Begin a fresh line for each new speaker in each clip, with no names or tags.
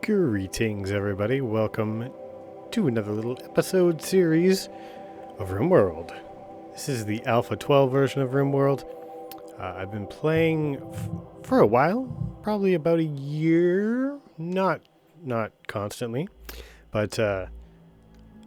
Greetings, everybody. Welcome to another little episode series of Rimworld. This is the Alpha 12 version of Rimworld. I've been playing for a while, probably about a year. Not constantly, but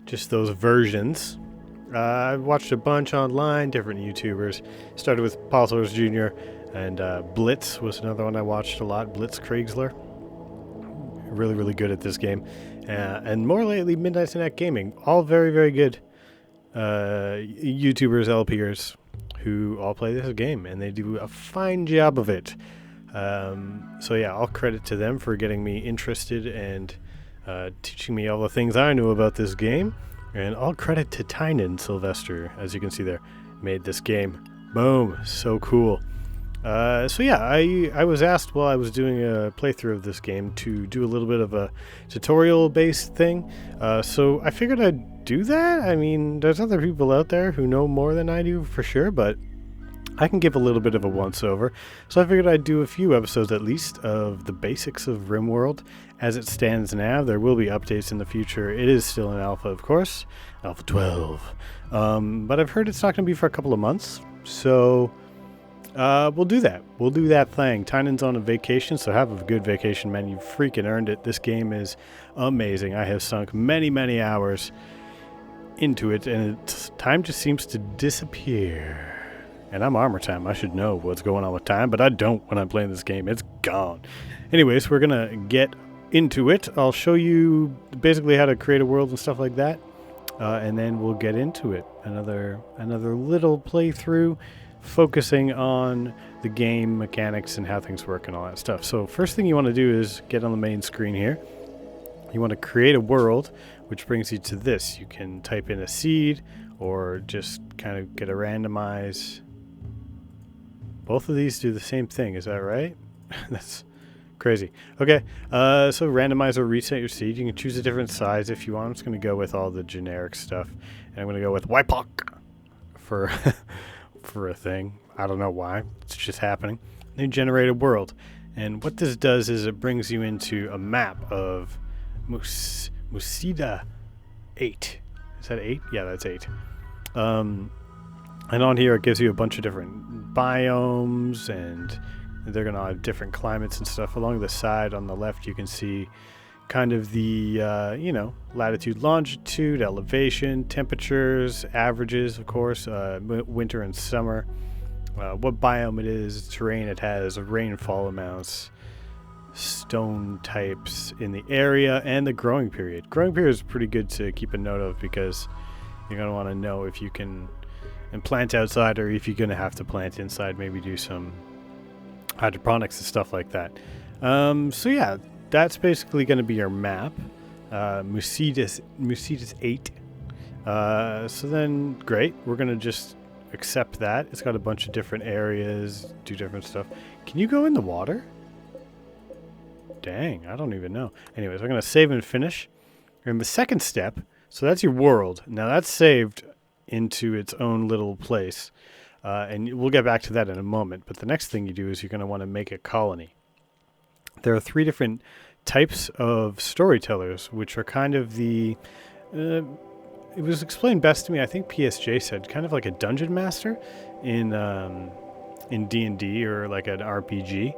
just those versions. I've watched a bunch online, different YouTubers. Started with Paul Soares Jr. and Blitz was another one I watched a lot. Blitz Kriegsler. Really good at this game. And more lately, Midnight Snack Gaming. All very good YouTubers, LPers who all play this game, and they do a fine job of it. So yeah, all credit to them for getting me interested and teaching me all the things I knew about this game. And all credit to Tynan Sylvester, as you can see there, made this game. Boom, so cool. So yeah, I was asked while I was doing a playthrough of this game to do a little bit of a tutorial-based thing. So I figured I'd do that. I mean, there's other people out there who know more than I do for sure, but I can give a little bit of a once-over. So I figured I'd do a few episodes at least of the basics of Rimworld as it stands now. There will be updates in the future. It is still an alpha, of course. Alpha 12. But I've heard it's not going to be for a couple of months. So we'll do that. We'll do that thing. Tynan's on a vacation, so have a good vacation, man. You freaking earned it. This game is amazing. I have sunk many hours into it, and time just seems to disappear. And I'm armor time. I should know what's going on with time, but I don't when I'm playing this game. It's gone. Anyways, we're going to get into it. I'll show you basically how to create a world and stuff like that, and then we'll get into it. Another little playthrough focusing on the game mechanics and how things work and all that stuff. So first thing you want to do is get on the main screen here. You want to create a world, which brings you to this. You can type in a seed or just kind of get a randomize. Both of these do the same thing, is that right? That's crazy. Okay, so randomize or reset your seed. You can choose a different size if you want. I'm just going to go with all the generic stuff. And I'm going to go with WIPOC for for a thing. I don't know why. It's just happening. Then generate a world. And what this does is it brings you into a map of Musida 8. Is that 8? Yeah, that's 8. And on here it gives you a bunch of different biomes, and they're going to have different climates and stuff. Along the side on the left you can see kind of the, latitude, longitude, elevation, temperatures, averages, of course, winter and summer, what biome it is, terrain it has, rainfall amounts, stone types in the area, and the growing period. Growing period is pretty good to keep a note of because you're going to want to know if you can plant outside or if you're going to have to plant inside, maybe do some hydroponics and stuff like that. So yeah, that's basically going to be your map, Musidis 8. So then, great, we're going to just accept that. It's got a bunch of different areas, do different stuff. Can you go in the water? Dang, I don't even know. Anyways, I'm going to save and finish. And the second step, so that's your world. Now that's saved into its own little place. And we'll get back to that in a moment. But the next thing you do is you're going to want to make a colony. There are 3 different types of storytellers, which are kind of the... it was explained best to me, I think PSJ said, kind of like a dungeon master in D&D or like an RPG.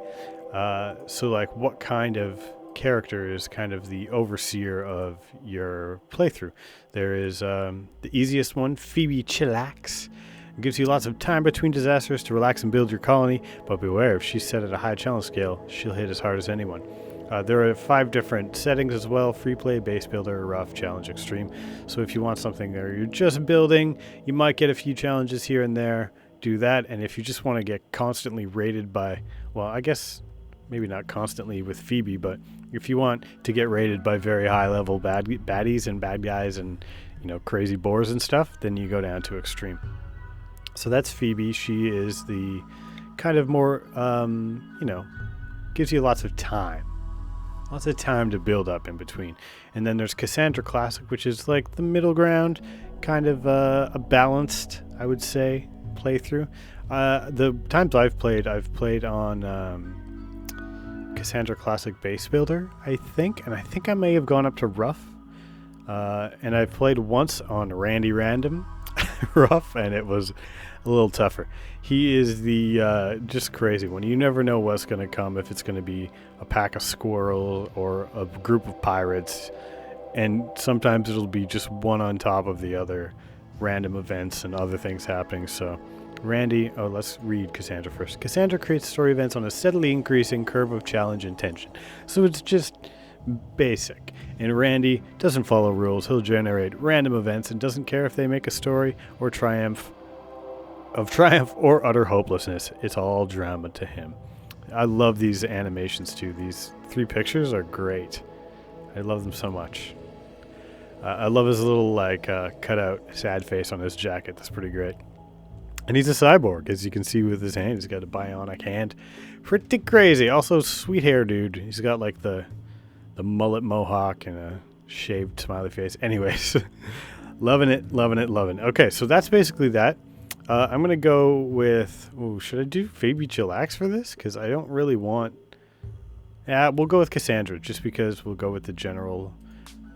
So like what kind of character is kind of the overseer of your playthrough? There is the easiest one, Phoebe Chillax. It gives you lots of time between disasters to relax and build your colony, but beware, if she's set at a high challenge scale, she'll hit as hard as anyone. There are 5 different settings as well: free play, base builder, rough, challenge, extreme. So if you want something there you're just building, you might get a few challenges here and there, do that. And if you just want to get constantly rated by, well, I guess maybe not constantly with Phoebe, but if you want to get rated by very high level baddies and bad guys and, crazy boars and stuff, then you go down to extreme. So that's Phoebe. She is the kind of more, gives you lots of time. Lots of time to build up in between. And then there's Cassandra Classic, which is like the middle ground, kind of a balanced, I would say, playthrough. The times I've played on Cassandra Classic Base Builder, I think. And I think I may have gone up to Rough. And I've played once on Randy Random Rough, and it was a little tougher. He is the just crazy one. You never know what's going to come, if it's going to be a pack of squirrels or a group of pirates. And sometimes it'll be just one on top of the other, random events and other things happening. So Randy, let's read Cassandra first. Cassandra creates story events on a steadily increasing curve of challenge and tension. So it's just basic. And Randy doesn't follow rules. He'll generate random events and doesn't care if they make a story or triumph or utter hopelessness. It's all drama to him. I love these animations too. These 3 pictures are great. I love them so much. I love his little cutout sad face on his jacket. That's pretty great. And he's a cyborg, as you can see with his hand. He's got a bionic hand. Pretty crazy. Also, sweet hair dude. He's got like the mullet mohawk and a shaved smiley face. Anyways, loving it. Okay, so that's basically that. I'm going to go with... should I do Phoebe Chillax for this? Because I don't really want... Yeah, we'll go with Cassandra, just because we'll go with the general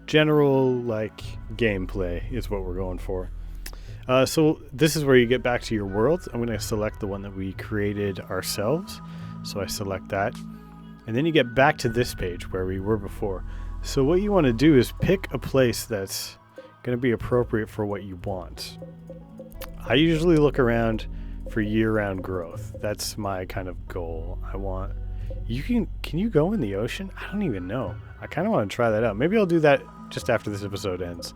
gameplay is what we're going for. So this is where you get back to your world. I'm going to select the one that we created ourselves. So I select that. And then you get back to this page where we were before. So what you want to do is pick a place that's going to be appropriate for what you want. I usually look around for year-round growth. That's my kind of goal. Can you go in the ocean? I don't even know. I kind of want to try that out. Maybe I'll do that just after this episode ends,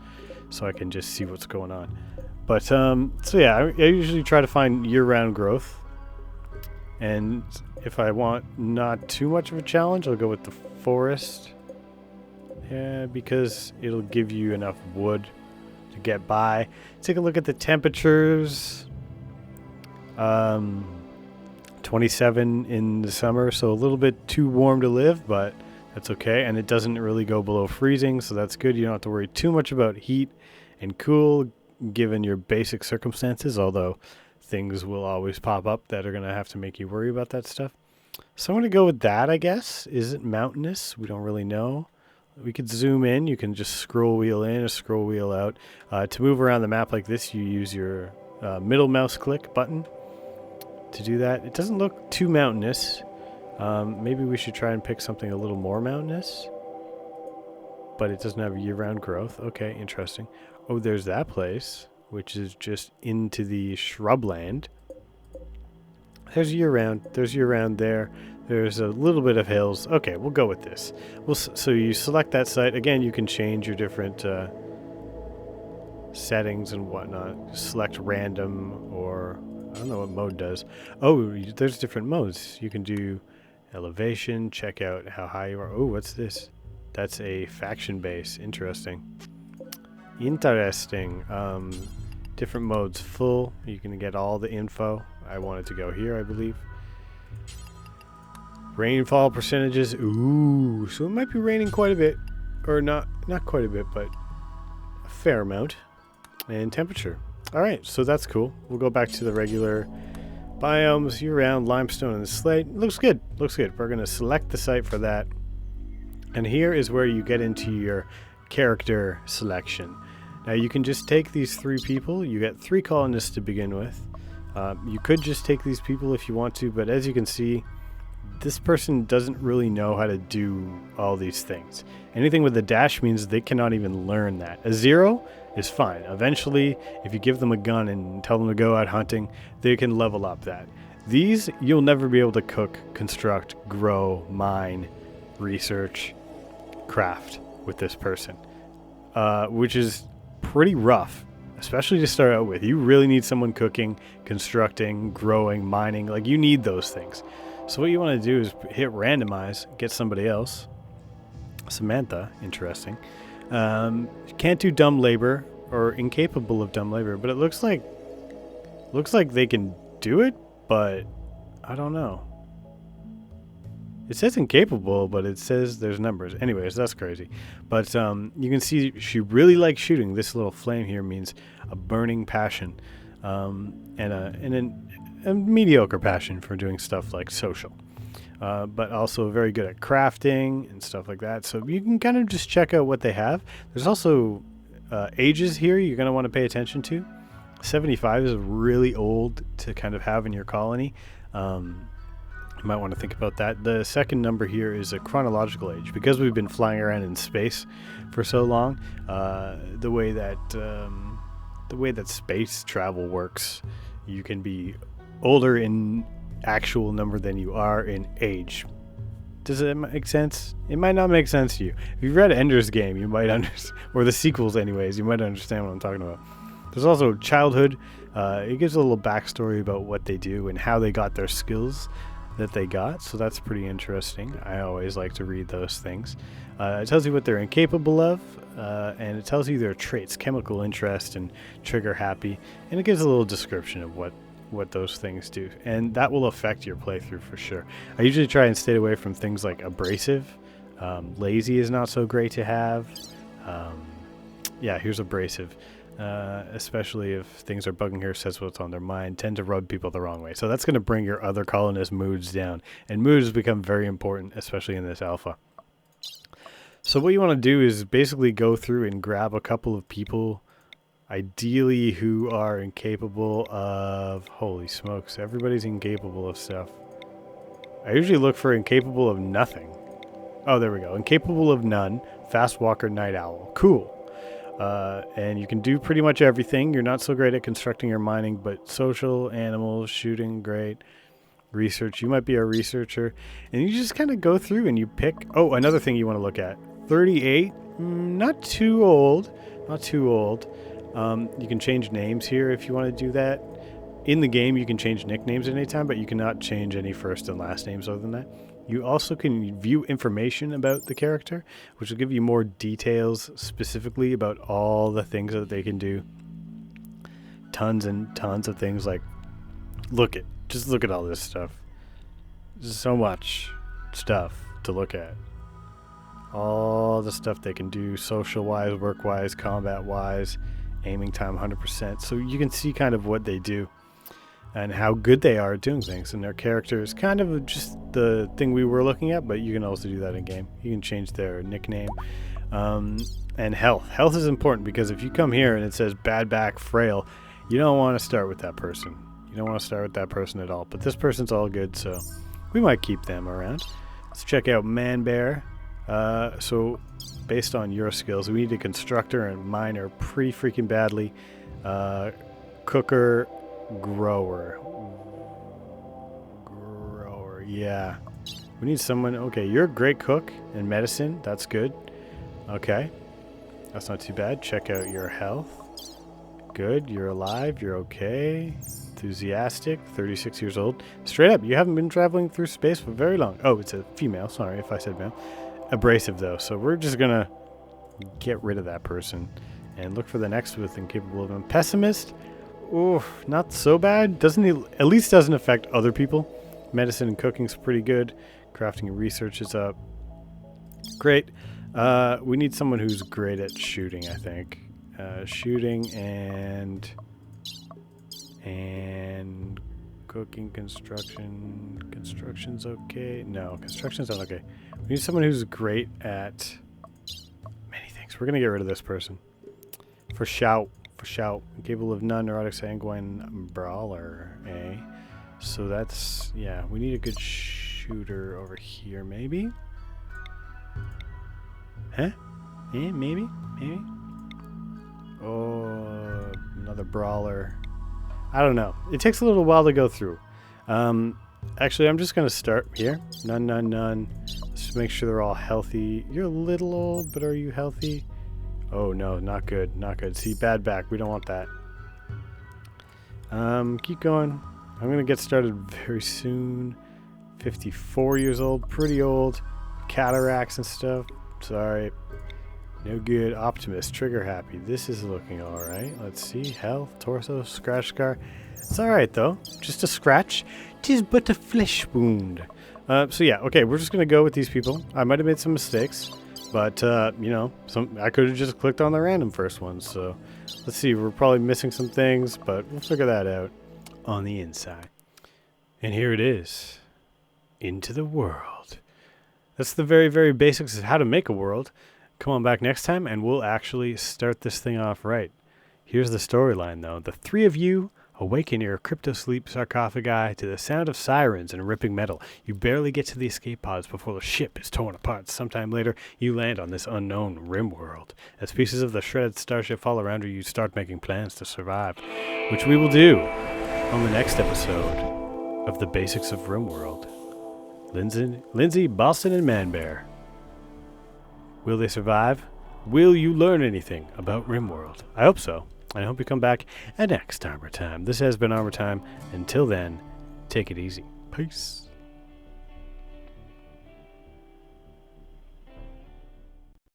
so I can just see what's going on. But so yeah, I usually try to find year-round growth, and if I want not too much of a challenge, I'll go with the forest. Yeah, because it'll give you enough wood to get by. Take a look at the temperatures. 27 in the summer, so a little bit too warm to live, but that's okay. And it doesn't really go below freezing, so that's good. You don't have to worry too much about heat and cool given your basic circumstances, although things will always pop up that are going to have to make you worry about that stuff. So I'm going to go with that, I guess. Is it mountainous? We don't really know. We could zoom in. You can just scroll wheel in or scroll wheel out. To move around the map like this, you use your middle mouse click button to do that. It doesn't look too mountainous. Maybe we should try and pick something a little more mountainous. But it doesn't have year-round growth. Okay, interesting. Oh, there's that place, which is just into the shrubland. There's year-round. There's year-round there. There's a little bit of hills. Okay, we'll go with this. So you select that site. Again, you can change your different settings and whatnot. Select random, or I don't know what mode does. Oh, there's different modes. You can do elevation, check out how high you are. Oh, what's this? That's a faction base. Interesting. Different modes. Full. You can get all the info. I wanted to go here, I believe. Rainfall percentages. Ooh, so it might be raining quite a bit. Or not quite a bit, but a fair amount. And temperature. Alright, so that's cool. We'll go back to the regular biomes, year-round, limestone, and the slate. Looks good. Looks good. We're going to select the site for that. And here is where you get into your character selection. Now you can just take these 3 people. You get 3 colonists to begin with. You could just take these people if you want to, but as you can see, this person doesn't really know how to do all these things. Anything with a dash means they cannot even learn that. A 0 is fine. Eventually, if you give them a gun and tell them to go out hunting, they can level up that. These, you'll never be able to cook, construct, grow, mine, research, craft with this person, which is pretty rough, especially to start out with. You really need someone cooking, constructing, growing, mining. Like, you need those things. So what you want to do is hit randomize, get somebody else. Samantha, interesting. Can't do dumb labor, or incapable of dumb labor, but it looks like they can do it, but I don't know. It says incapable, but it says there's numbers. Anyways, that's crazy. But you can see she really likes shooting. This little flame here means a burning passion, and a mediocre passion for doing stuff like social. but also very good at crafting and stuff like that. So you can kind of just check out what they have. There's also ages here you're going to want to pay attention to. 75 is really old to kind of have in your colony. You might want to think about that. The second number here is a chronological age. Because we've been flying around in space for so long, the way that space travel works, you can be older in actual number than you are in age. Does it make sense? It might not make sense to you. If you've read Ender's Game, you might understand, or the sequels anyways, you might understand what I'm talking about. There's also childhood. It gives a little backstory about what they do and how they got their skills that they got, so that's pretty interesting. I always like to read those things. It tells you what they're incapable of, and it tells you their traits, chemical interest and trigger happy, and it gives a little description of what those things do, and that will affect your playthrough for sure. I usually try and stay away from things like abrasive. Lazy is not so great to have. Yeah, here's abrasive. Especially if things are bugging here, says what's on their mind, tend to rub people the wrong way. So that's going to bring your other colonist moods down. And moods become very important, especially in this alpha. So what you want to do is basically go through and grab a couple of people, ideally who are incapable of... Holy smokes, everybody's incapable of stuff. I usually look for incapable of nothing. Oh, there we go. Incapable of none. Fast walker, night owl. Cool. And you can do pretty much everything. You're not so great at constructing or mining, but social, animals, shooting, great. Research, you might be a researcher. And you just kind of go through and you pick... Oh, another thing you want to look at. 38, not too old. Not too old. You can change names here if you want to do that. In the game, you can change nicknames at any time, but you cannot change any first and last names other than that. You also can view information about the character, which will give you more details specifically about all the things that they can do. Tons and tons of things like, just look at all this stuff. There's so much stuff to look at. All the stuff they can do, social-wise, work-wise, combat-wise, aiming time 100%. So you can see kind of what they do and how good they are at doing things. And their character is kind of just the thing we were looking at, but you can also do that in game. You can change their nickname. And health. Health is important because if you come here and it says bad back, frail, you don't want to start with that person. You don't want to start with that person at all. But this person's all good, so we might keep them around. Let's check out Man Bear. So based on your skills, we need a constructor and miner pretty freaking badly. Cooker, grower, yeah. We need someone. Okay, you're a great cook and medicine. That's good. Okay, that's not too bad. Check out your health. Good, you're alive. You're okay. Enthusiastic. 36 years old. Straight up, you haven't been traveling through space for very long. Oh, it's a female. Sorry if I said male. Abrasive though, so we're just gonna get rid of that person and look for the next with incapable of him. Pessimist. Oof, not so bad. At least doesn't affect other people. Medicine and cooking's pretty good. Crafting and research is up. Great. We need someone who's great at shooting, I think. Shooting and cooking, construction. Construction's okay. No, construction's not okay. We need someone who's great at many things. We're gonna get rid of this person. For shout. Capable of none, neurotic, sanguine, brawler, eh? So that's, yeah, we need a good shooter over here, maybe? Huh? Yeah, maybe? Oh, another brawler. I don't know. It takes a little while to go through. Actually, I'm just going to start here. None. Let's just make sure they're all healthy. You're a little old, but are you healthy? Oh, no, not good. See, bad back. We don't want that. Keep going. I'm going to get started very soon. 54 years old. Pretty old. Cataracts and stuff. Sorry. No good. Optimist. Trigger happy. This is looking alright. Let's see. Health. Torso. Scratch scar. It's alright, though. Just a scratch. 'Tis but a flesh wound. So, yeah. Okay, we're just going to go with these people. I might have made some mistakes. But, you know, I could have just clicked on the random first one. So, let's see. We're probably missing some things, but we'll figure that out on the inside. And here it is. into the world. That's the very, very basics of how to make a world. Come on back next time, and we'll actually start this thing off right. Here's the storyline, though. The three of you awaken your crypto-sleep sarcophagi to the sound of sirens and ripping metal. You barely get to the escape pods before the ship is torn apart. Sometime later, you land on this unknown Rimworld. As pieces of the shredded starship fall around you start making plans to survive, which we will do on the next episode of The Basics of Rimworld. Lindsay, Boston, and Manbear. Will they survive? Will you learn anything about Rimworld? I hope so. I hope you come back at next Armor Time. This has been Armor Time. Until then, take it easy. Peace.